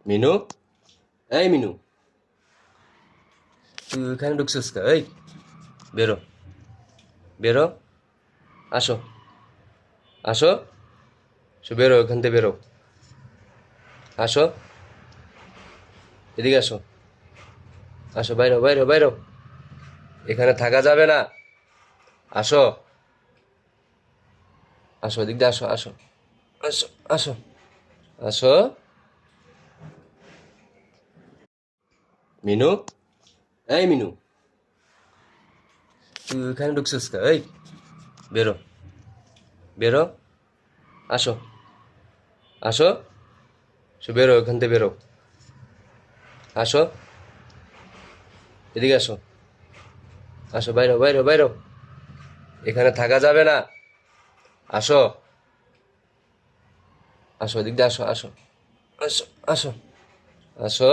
মিনু, এই মিনু, তুই ওখানে ঢুকছিস কা? এই বেরো, বেরো, আসো, আসো, বেরো ওখান থেকে বেরো, আসো, এদিকে আসো, আসো, বাইরো, বাইরো, বাইরো, এখানে থাকা যাবে না, আসো, আসো, এদিক দিয়ে আসো, আসো, আসো, আসো, আসো, মিনু, এই মিনু, তুই ওখানে ঢুকছিস কা? এই বেরো, বেরো, আসো, আসো, বেরো ওখান থেকে বেরো, আসো, এদিকে আসো, আসো, বাইরো, বাইরো, বাইরো, এখানে থাকা যাবে না, আসো, আসো, এদিক দিয়ে আসো, আসো, আসো, আসো, আসো,